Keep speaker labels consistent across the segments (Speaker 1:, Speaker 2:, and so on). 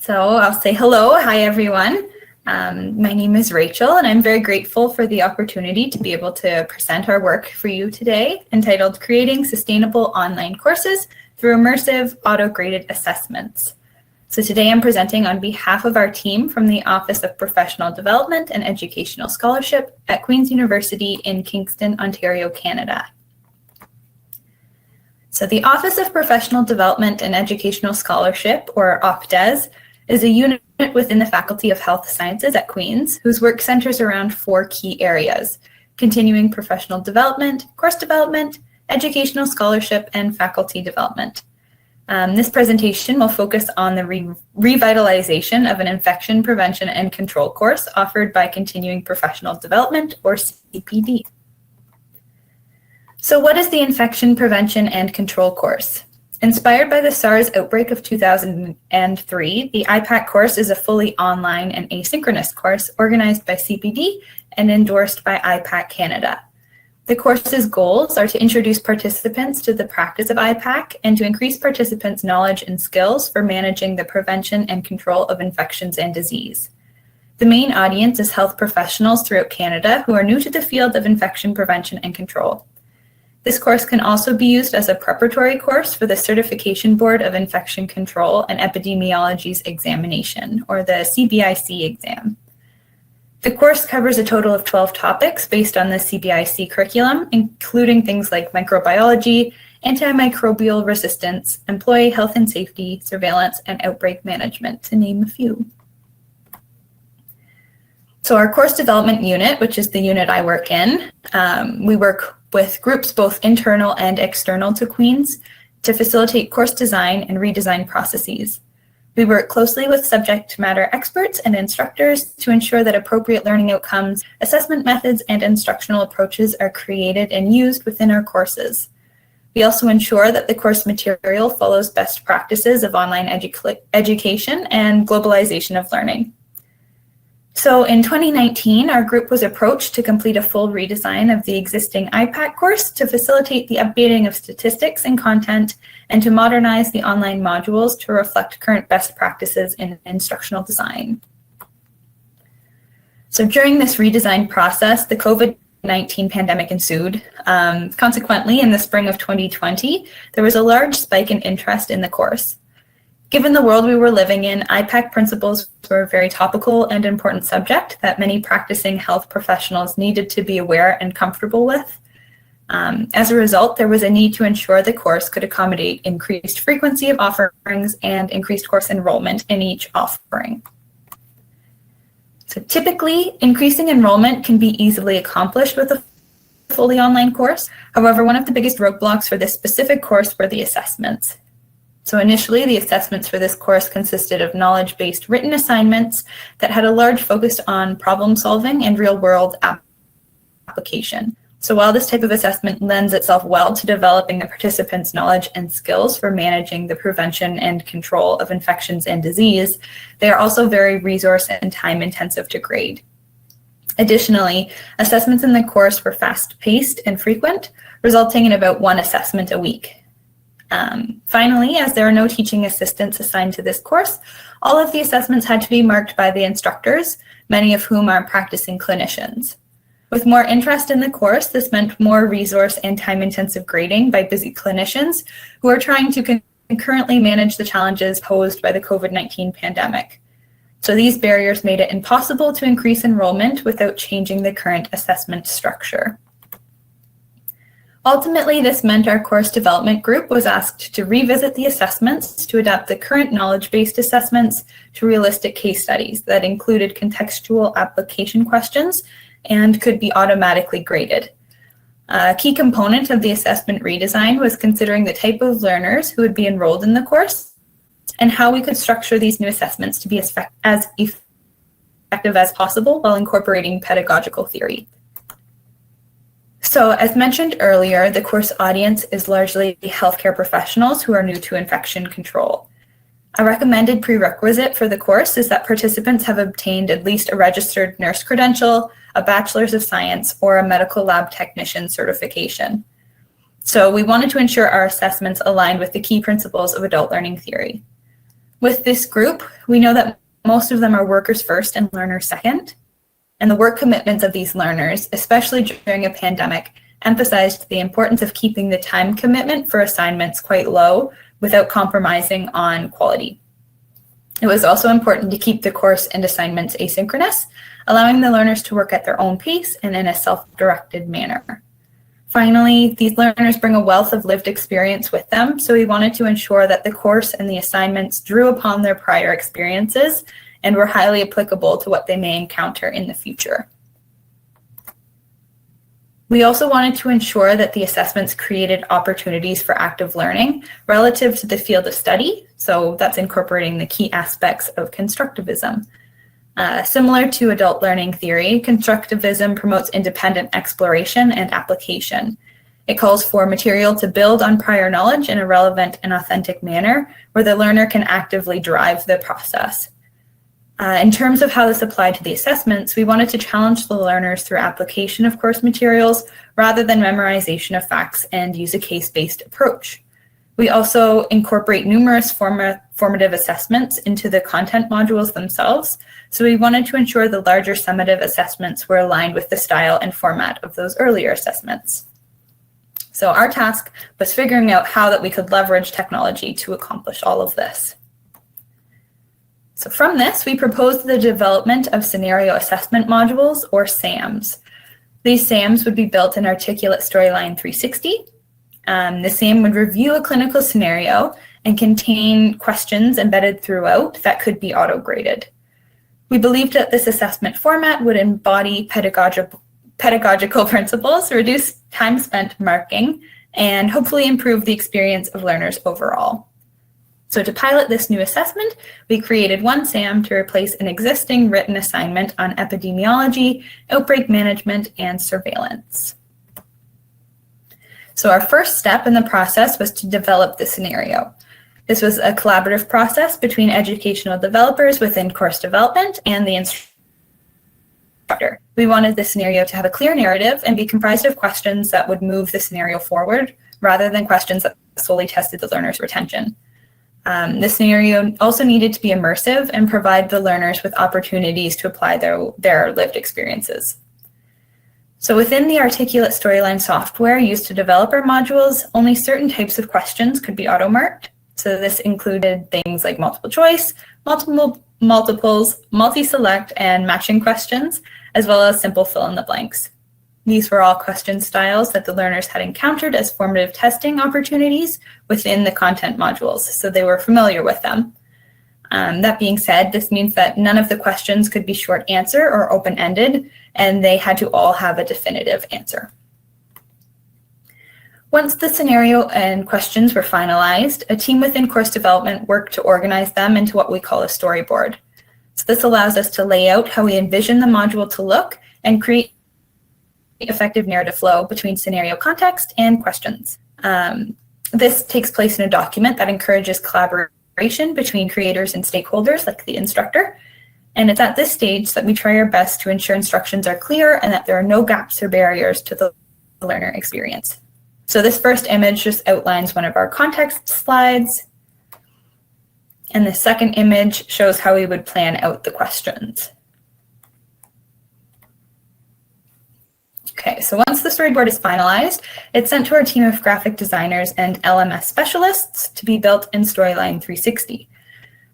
Speaker 1: So I'll say hello. Hi, everyone. My name is Rachel, and I'm very grateful for the opportunity to be able to present our work for you today, entitled Creating Sustainable Online Courses Through Immersive Auto-Graded Assessments. So today I'm presenting on behalf of our team from the Office of Professional Development and Educational Scholarship at Queen's University in Kingston, Ontario, Canada. So the Office of Professional Development and Educational Scholarship, or OPDES, is a unit within the Faculty of Health Sciences at Queen's, whose work centers around 4 key areas: continuing professional development, course development, educational scholarship, and faculty development. This presentation will focus on the revitalization of an infection prevention and control course offered by Continuing Professional Development, or CPD. So what is the Infection Prevention and Control course? Inspired by the SARS outbreak of 2003, the IPAC course is a fully online and asynchronous course organized by CPD and endorsed by IPAC Canada. The course's goals are to introduce participants to the practice of IPAC and to increase participants' knowledge and skills for managing the prevention and control of infections and disease. The main audience is health professionals throughout Canada who are new to the field of infection prevention and control. This course can also be used as a preparatory course for the Certification Board of Infection Control and Epidemiology's examination, or the CBIC exam. The course covers a total of 12 topics based on the CBIC curriculum, including things like microbiology, antimicrobial resistance, employee health and safety, surveillance, and outbreak management, to name a few. So our course development unit, which is the unit I work in, we work with groups both internal and external to Queen's to facilitate course design and redesign processes. We work closely with subject matter experts and instructors to ensure that appropriate learning outcomes, assessment methods, and instructional approaches are created and used within our courses. We also ensure that the course material follows best practices of online education and globalization of learning. So in 2019, our group was approached to complete a full redesign of the existing IPAC course to facilitate the updating of statistics and content and to modernize the online modules to reflect current best practices in instructional design. So during this redesign process, the COVID-19 pandemic ensued. Consequently, in the spring of 2020, there was a large spike in interest in the course. Given the world we were living in, IPAC principles were a very topical and important subject that many practicing health professionals needed to be aware and comfortable with. As a result, there was a need to ensure the course could accommodate increased frequency of offerings and increased course enrollment in each offering. So typically, increasing enrollment can be easily accomplished with a fully online course. However, one of the biggest roadblocks for this specific course were the assessments. So initially, the assessments for this course consisted of knowledge-based written assignments that had a large focus on problem solving and real-world application. So while this type of assessment lends itself well to developing the participants' knowledge and skills for managing the prevention and control of infections and disease, they are also very resource and time-intensive to grade. Additionally, assessments in the course were fast-paced and frequent, resulting in about 1 assessment a week. Finally, as there are no teaching assistants assigned to this course, all of the assessments had to be marked by the instructors, many of whom are practicing clinicians. With more interest in the course, this meant more resource and time-intensive grading by busy clinicians who are trying to concurrently manage the challenges posed by the COVID-19 pandemic. So these barriers made it impossible to increase enrollment without changing the current assessment structure. Ultimately, this meant our course development group was asked to revisit the assessments to adapt the current knowledge-based assessments to realistic case studies that included contextual application questions and could be automatically graded. A key component of the assessment redesign was considering the type of learners who would be enrolled in the course and how we could structure these new assessments to be as effective as possible while incorporating pedagogical theory. So as mentioned earlier, the course audience is largely healthcare professionals who are new to infection control. A recommended prerequisite for the course is that participants have obtained at least a registered nurse credential, a bachelor's of science, or a medical lab technician certification. So we wanted to ensure our assessments aligned with the key principles of adult learning theory. With this group, we know that most of them are workers first and learners second. And the work commitments of these learners, especially during a pandemic, emphasized the importance of keeping the time commitment for assignments quite low without compromising on quality. It was also important to keep the course and assignments asynchronous, allowing the learners to work at their own pace and in a self-directed manner. Finally, these learners bring a wealth of lived experience with them, so we wanted to ensure that the course and the assignments drew upon their prior experiences and were highly applicable to what they may encounter in the future. We also wanted to ensure that the assessments created opportunities for active learning relative to the field of study, so that's incorporating the key aspects of constructivism. Similar to adult learning theory, constructivism promotes independent exploration and application. It calls for material to build on prior knowledge in a relevant and authentic manner where the learner can actively drive the process. In terms of how this applied to the assessments, we wanted to challenge the learners through application of course materials rather than memorization of facts and use a case-based approach. We also incorporate numerous formative assessments into the content modules themselves, so we wanted to ensure the larger summative assessments were aligned with the style and format of those earlier assessments. So our task was figuring out how that we could leverage technology to accomplish all of this. So from this, we proposed the development of scenario assessment modules, or SAMs. These SAMs would be built in Articulate Storyline 360. The SAM would review a clinical scenario and contain questions embedded throughout that could be auto-graded. We believed that this assessment format would embody pedagogical principles, reduce time spent marking, and hopefully improve the experience of learners overall. So to pilot this new assessment, we created one SAM to replace an existing written assignment on epidemiology, outbreak management, and surveillance. So our first step in the process was to develop the scenario. This was a collaborative process between educational developers within course development and the instructor. We wanted the scenario to have a clear narrative and be comprised of questions that would move the scenario forward rather than questions that solely tested the learner's retention. The scenario also needed to be immersive and provide the learners with opportunities to apply their lived experiences. So within the Articulate Storyline software used to develop our modules, only certain types of questions could be auto-marked. So this included things like multiple choice, multiples, multi-select, and matching questions, as well as simple fill-in-the-blanks. These were all question styles that the learners had encountered as formative testing opportunities within the content modules, so they were familiar with them. That being said, this means that none of the questions could be short answer or open-ended, and they had to all have a definitive answer. Once the scenario and questions were finalized, a team within course development worked to organize them into what we call a storyboard. So this allows us to lay out how we envision the module to look and create effective narrative flow between scenario context and questions. This takes place in a document that encourages collaboration between creators and stakeholders like the instructor. And it's at this stage that we try our best to ensure instructions are clear and that there are no gaps or barriers to the learner experience. So this first image just outlines one of our context slides. And the second image shows how we would plan out the questions. Okay, so once the storyboard is finalized, it's sent to our team of graphic designers and LMS specialists to be built in Storyline 360.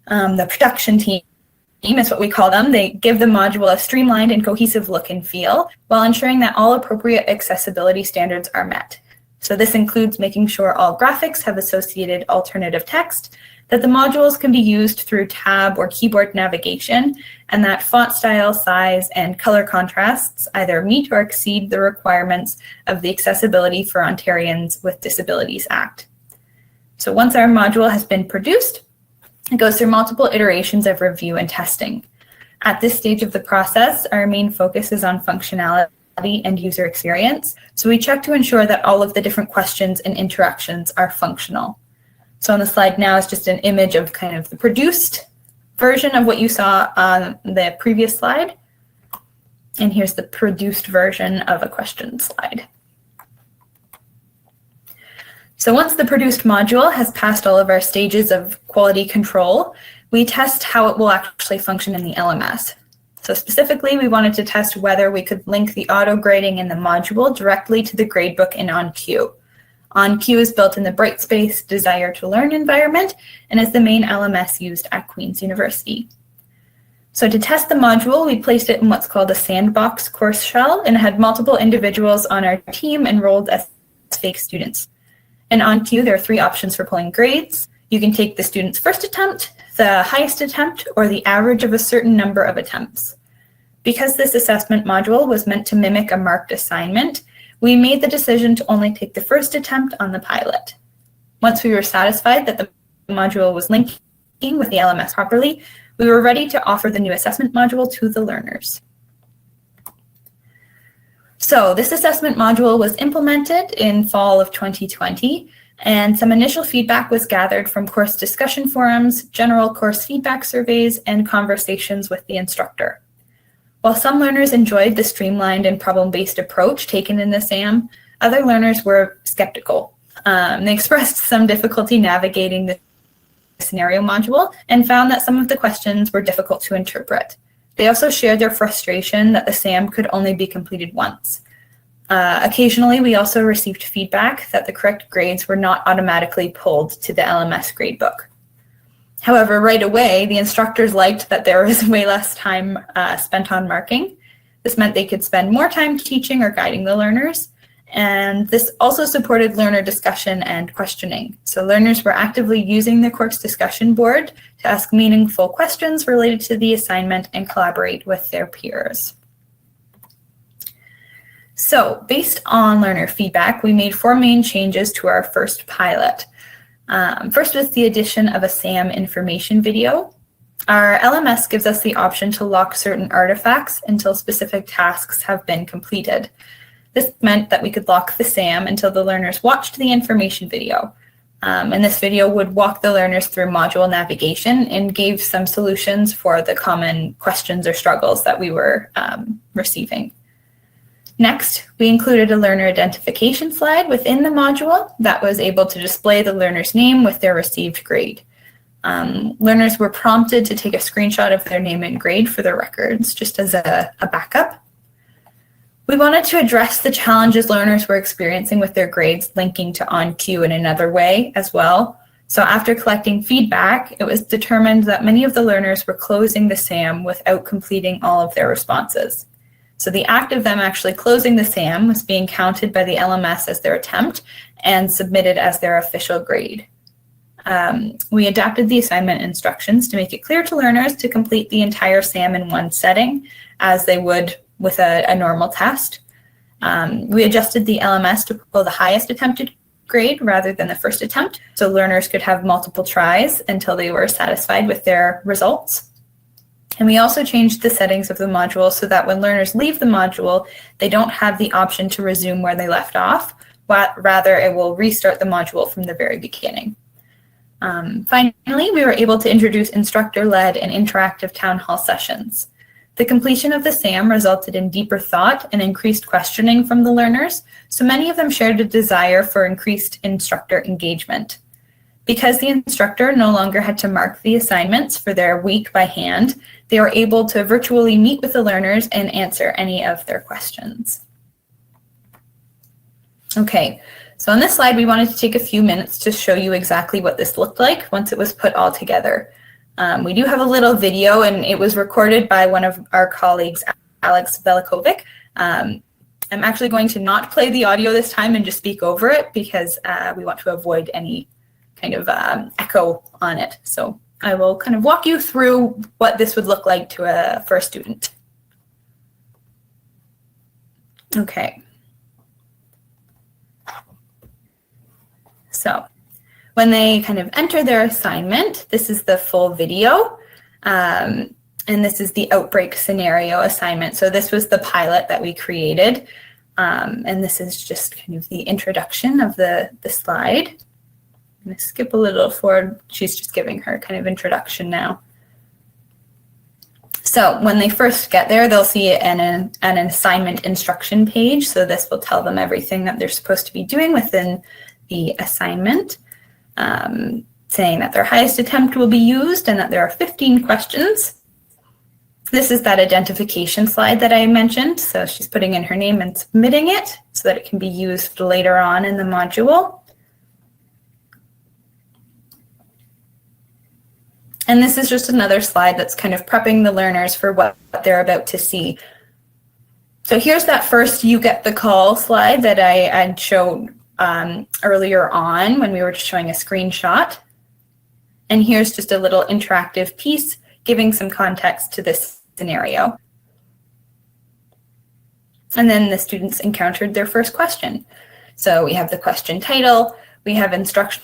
Speaker 1: The production team is what we call them. They give the module a streamlined and cohesive look and feel while ensuring that all appropriate accessibility standards are met. So this includes making sure all graphics have associated alternative text, that the modules can be used through tab or keyboard navigation, and that font style, size, and color contrasts either meet or exceed the requirements of the Accessibility for Ontarians with Disabilities Act. So once our module has been produced, it goes through multiple iterations of review and testing. At this stage of the process, our main focus is on functionality and user experience. So we check to ensure that all of the different questions and interactions are functional. So on the slide now is just an image of kind of the produced version of what you saw on the previous slide. And here's the produced version of a question slide. So once the produced module has passed all of our stages of quality control, we test how it will actually function in the LMS. So specifically, we wanted to test whether we could link the auto grading in the module directly to the gradebook in OnQ. OnQ is built in the Brightspace Desire to Learn environment and is the main LMS used at Queen's University. So to test the module, we placed it in what's called a sandbox course shell and had multiple individuals on our team enrolled as fake students. In OnQ, there are 3 options for pulling grades. You can take the student's first attempt, the highest attempt, or the average of a certain number of attempts. Because this assessment module was meant to mimic a marked assignment, we made the decision to only take the first attempt on the pilot. Once we were satisfied that the module was linking with the LMS properly, we were ready to offer the new assessment module to the learners. So this assessment module was implemented in fall of 2020, and some initial feedback was gathered from course discussion forums, general course feedback surveys, and conversations with the instructor. While some learners enjoyed the streamlined and problem-based approach taken in the SAM, other learners were skeptical. They expressed some difficulty navigating the scenario module and found that some of the questions were difficult to interpret. They also shared their frustration that the SAM could only be completed once. Occasionally, we also received feedback that the correct grades were not automatically pulled to the LMS gradebook. However, right away, the instructors liked that there was way less time spent on marking. This meant they could spend more time teaching or guiding the learners. And this also supported learner discussion and questioning. So learners were actively using the course discussion board to ask meaningful questions related to the assignment and collaborate with their peers. So based on learner feedback, we made 4 main changes to our first pilot. First was the addition of a SAM information video. Our LMS gives us the option to lock certain artifacts until specific tasks have been completed. This meant that we could lock the SAM until the learners watched the information video. And this video would walk the learners through module navigation and gave some solutions for the common questions or struggles that we were receiving. Next, we included a learner identification slide within the module that was able to display the learner's name with their received grade. Learners were prompted to take a screenshot of their name and grade for their records, just as a backup. We wanted to address the challenges learners were experiencing with their grades linking to OnQ in another way as well. So after collecting feedback, it was determined that many of the learners were closing the SAM without completing all of their responses. So the act of them actually closing the SAM was being counted by the LMS as their attempt and submitted as their official grade. We adapted the assignment instructions to make it clear to learners to complete the entire SAM in one setting, as they would with a normal test. We adjusted the LMS to pull the highest attempted grade rather than the first attempt, so learners could have multiple tries until they were satisfied with their results. And we also changed the settings of the module so that when learners leave the module, they don't have the option to resume where they left off, but rather it will restart the module from the very beginning. Finally, we were able to introduce instructor-led and interactive town hall sessions. The completion of the SAM resulted in deeper thought and increased questioning from the learners, so many of them shared a desire for increased instructor engagement. Because the instructor no longer had to mark the assignments for their week by hand, they were able to virtually meet with the learners and answer any of their questions. Okay, so on this slide, we wanted to take a few minutes to show you exactly what this looked like once it was put all together. We do have a little video, and it was recorded by one of our colleagues, Alex Velikovic. I'm actually going to not play the audio this time and just speak over it because we want to avoid any kind of echo on it. So I will kind of walk you through what this would look like for a student. Okay. So when they kind of enter their assignment, this is the full video, and this is the outbreak scenario assignment. So this was the pilot that we created, and this is just kind of the introduction of the slide. I'm going to skip a little forward. She's just giving her kind of introduction now. So when they first get there, they'll see an assignment instruction page. So this will tell them everything that they're supposed to be doing within the assignment. saying that their highest attempt will be used and that there are 15 questions. This is that identification slide that I mentioned. So she's putting in her name and submitting it so that it can be used later on in the module. And this is just another slide that's kind of prepping the learners for what they're about to see. So here's that first "you get the call" slide that I had showed earlier on when we were showing a screenshot. And here's just a little interactive piece giving some context to this scenario. And then the students encountered their first question. So we have the question title, we have instructional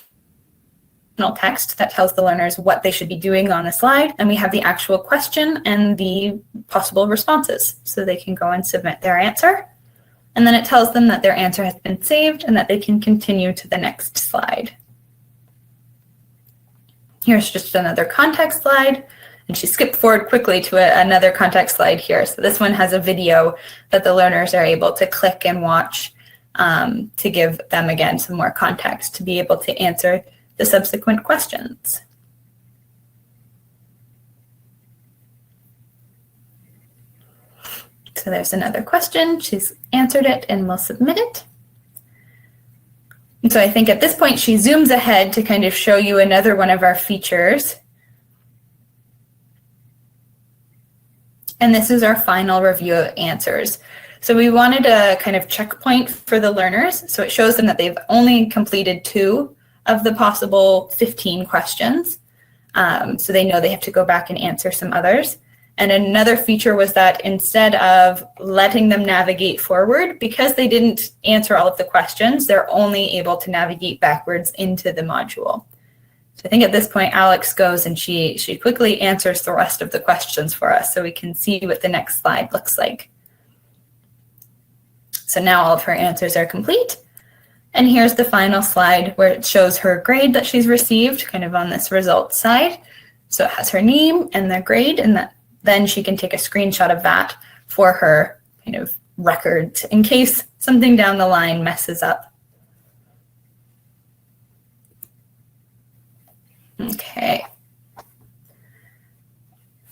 Speaker 1: text that tells the learners what they should be doing on the slide, and we have the actual question and the possible responses. So they can go and submit their answer. And then it tells them that their answer has been saved and that they can continue to the next slide. Here's just another context slide, and she skipped forward quickly to another context slide here. So this one has a video that the learners are able to click and watch to give them, again, some more context to be able to answer the subsequent questions. So there's another question. She's answered it and will submit it. And so I think at this point she zooms ahead to kind of show you another one of our features. And this is our final review of answers. So we wanted a kind of checkpoint for the learners. So it shows them that they've only completed 2 of the possible 15 questions. So they know they have to go back and answer some others. And another feature was that instead of letting them navigate forward, because they didn't answer all of the questions, they're only able to navigate backwards into the module. So I think at this point, Alex goes and she quickly answers the rest of the questions for us so we can see what the next slide looks like. So now all of her answers are complete. And here's the final slide where it shows her grade that she's received, kind of on this results side. So it has her name and their grade, and then she can take a screenshot of that for her kind of record in case something down the line messes up. Okay.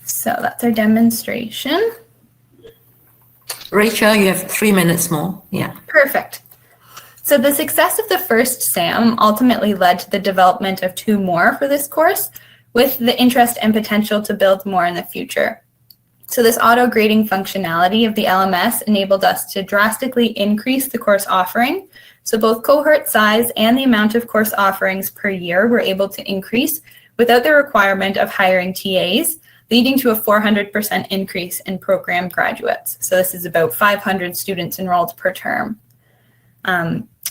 Speaker 1: So that's our demonstration.
Speaker 2: Rachel, you have 3 minutes more. Yeah.
Speaker 1: Perfect. So the success of the first SAM ultimately led to the development of 2 more for this course, with the interest and potential to build more in the future. So this auto-grading functionality of the LMS enabled us to drastically increase the course offering. So both cohort size and the amount of course offerings per year were able to increase without the requirement of hiring TAs, leading to a 400% increase in program graduates. So this is about 500 students enrolled per term.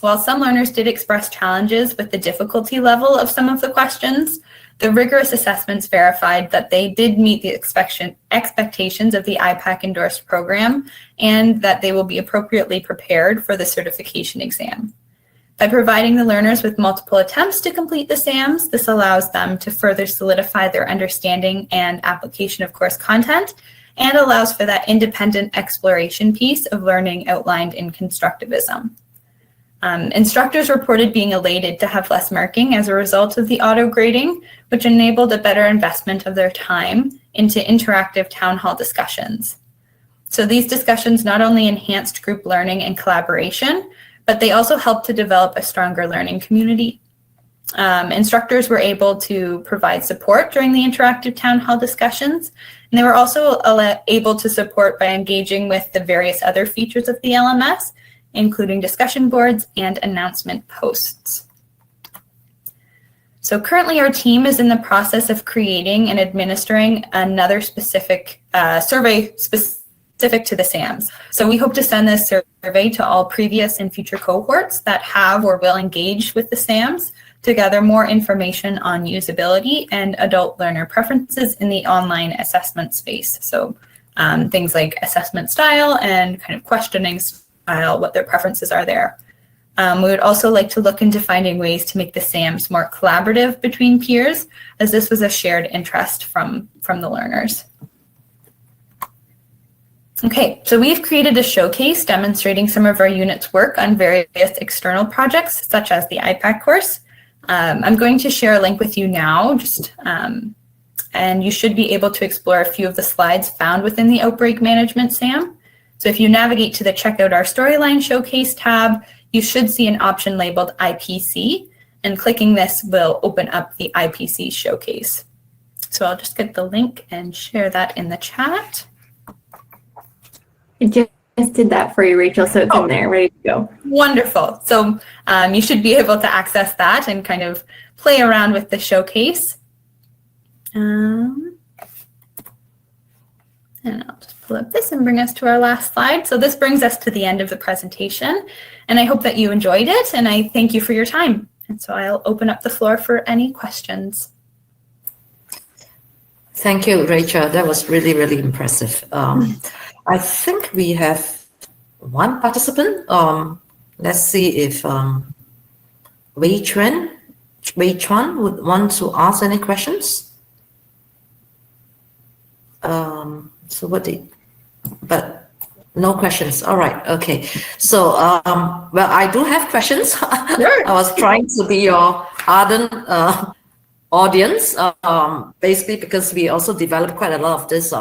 Speaker 1: While some learners did express challenges with the difficulty level of some of the questions, the rigorous assessments verified that they did meet the expectations of the IPAC endorsed program and that they will be appropriately prepared for the certification exam. By providing the learners with multiple attempts to complete the SAMs, this allows them to further solidify their understanding and application of course content, and allows for that independent exploration piece of learning outlined in constructivism. Instructors reported being elated to have less marking as a result of the auto-grading, which enabled a better investment of their time into interactive town hall discussions. So these discussions not only enhanced group learning and collaboration, but they also helped to develop a stronger learning community. Instructors were able to provide support during the interactive town hall discussions, and they were also able to support by engaging with the various other features of the LMS, including discussion boards and announcement posts. So currently our team is in the process of creating and administering another specific survey specific to the SAMs. So we hope to send this survey to all previous and future cohorts that have or will engage with the SAMs to gather more information on usability and adult learner preferences in the online assessment space. So things like assessment style and kind of questioning style, what their preferences are there. We would also like to look into finding ways to make the SAMs more collaborative between peers, as this was a shared interest from the learners. Okay, so we've created a showcase demonstrating some of our unit's work on various external projects, such as the IPAC course. I'm going to share a link with you now, and you should be able to explore a few of the slides found within the Outbreak Management SAM. So if you navigate to the Check Out Our Storyline Showcase tab, you should see an option labeled IPC, and clicking this will open up the IPC showcase. So I'll just get the link and share that in the chat.
Speaker 3: I just did that for you, Rachel, so it's in there, ready to go.
Speaker 1: Wonderful. So you should be able to access that and kind of play around with the showcase. And I'll just pull up this and bring us to our last slide. So this brings us to the end of the presentation, and I hope that you enjoyed it, and I thank you for your time. And so I'll open up the floor for any questions.
Speaker 2: Thank you, Rachel. That was really, really impressive. I think we have one participant. Let's see if Wei Chuan would want to ask any questions. But no questions. All right. Okay. So, well, I do have questions. Sure. I was trying to be your ardent audience, basically because we also developed quite a lot of this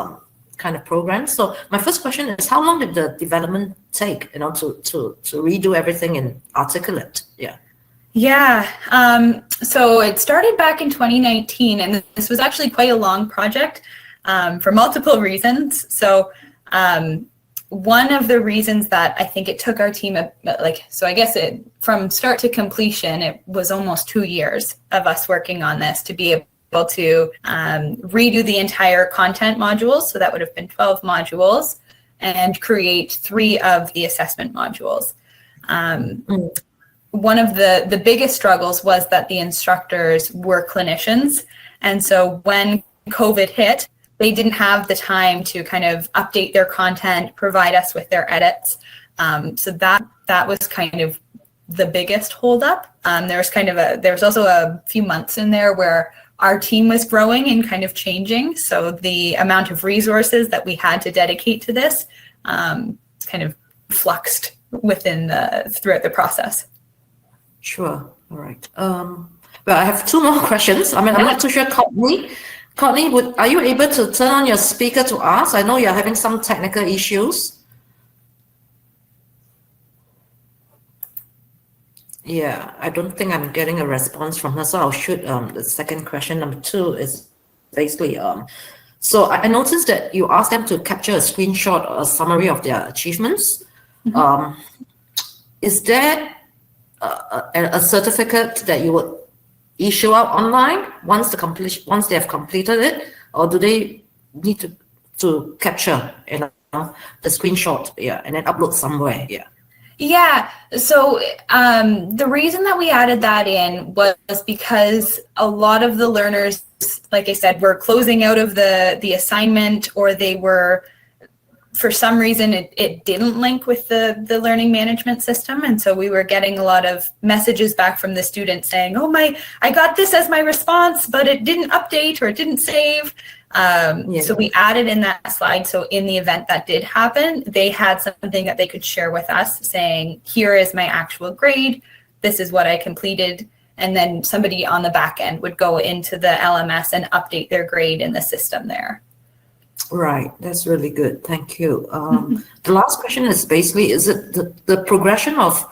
Speaker 2: kind of programs. So my first question is, how long did the development take, to redo everything in Articulate? Yeah.
Speaker 1: Yeah. So it started back in 2019, and this was actually quite a long project for multiple reasons. So one of the reasons that I think it took our team, from start to completion, it was almost 2 years of us working on this to be able to redo the entire content modules. So that would have been 12 modules, and create 3 of the assessment modules. One of the biggest struggles was that the instructors were clinicians. And so when COVID hit, they didn't have the time to kind of update their content, provide us with their edits. So that was kind of the biggest holdup. There was also a few months in there where our team was growing and kind of changing. So the amount of resources that we had to dedicate to this kind of fluxed throughout the process.
Speaker 2: Sure. All right. Well, I have 2 more questions. I'm not too sure, Courtney, are you able to turn on your speaker to ask? I know you're having some technical issues. Yeah, I don't think I'm getting a response from her, so I'll shoot the second question. Number 2 is basically, so I noticed that you asked them to capture a screenshot or a summary of their achievements. Mm-hmm. Is there a certificate that you would issue out online once they have completed it, or do they need to capture the screenshot, and then upload somewhere?
Speaker 1: Yeah, so the reason that we added that in was because a lot of the learners, like I said, were closing out of the assignment, or they were, for some reason, it didn't link with the learning management system. And so we were getting a lot of messages back from the students saying, I got this as my response, but it didn't update or it didn't save. So we added in that slide. So in the event that did happen, they had something that they could share with us saying, here is my actual grade. This is what I completed. And then somebody on the back end would go into the LMS and update their grade in the system there.
Speaker 2: Right, that's really good. Thank you. The last question is basically, is it the progression of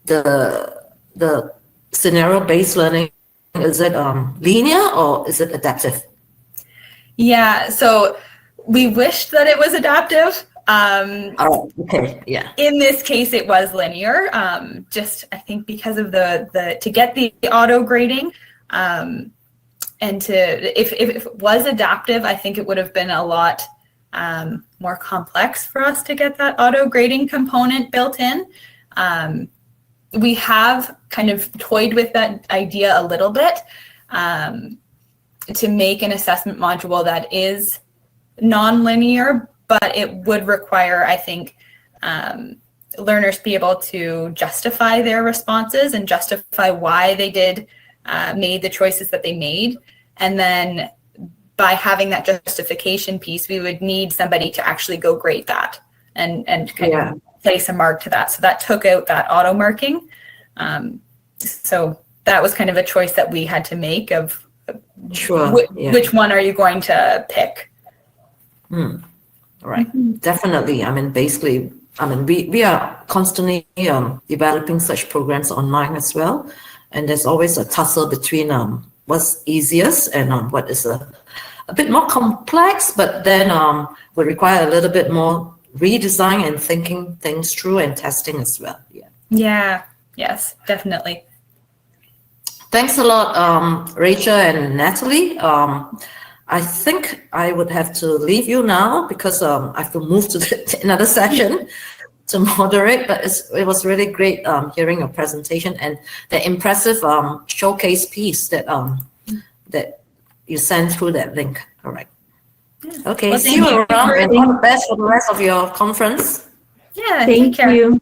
Speaker 2: the scenario-based learning, is it linear or is it adaptive?
Speaker 1: Yeah, so we wished that it was adaptive.
Speaker 2: Oh, okay, yeah.
Speaker 1: In this case, it was linear. Just I think because of to get the auto grading, and if it was adaptive, I think it would have been a lot more complex for us to get that auto grading component built in. We have kind of toyed with that idea a little bit to make an assessment module that is non-linear, but it would require, I think, learners be able to justify their responses and justify why they made the choices that they made. And then by having that justification piece, we would need somebody to actually go grade that and kind of place a mark to that. So that took out that auto marking. So that was kind of a choice that we had to make of
Speaker 2: Sure.
Speaker 1: which one are you going to pick?
Speaker 2: Right. Definitely. I mean, basically, we are constantly developing such programs online as well. And there's always a tussle between what's easiest and what is a bit more complex, but then would require a little bit more redesign and thinking things through and testing as well.
Speaker 1: Yeah. Yes, definitely.
Speaker 2: Thanks a lot, Rachel and Natalie. I think I would have to leave you now because I have to move to another session to moderate, but it was really great hearing your presentation and the impressive showcase piece that that you sent through that link. All right. Okay,
Speaker 1: Well,
Speaker 2: see you around and all the best for the rest of your conference.
Speaker 1: Yeah,
Speaker 3: Thank
Speaker 1: take care.
Speaker 3: you.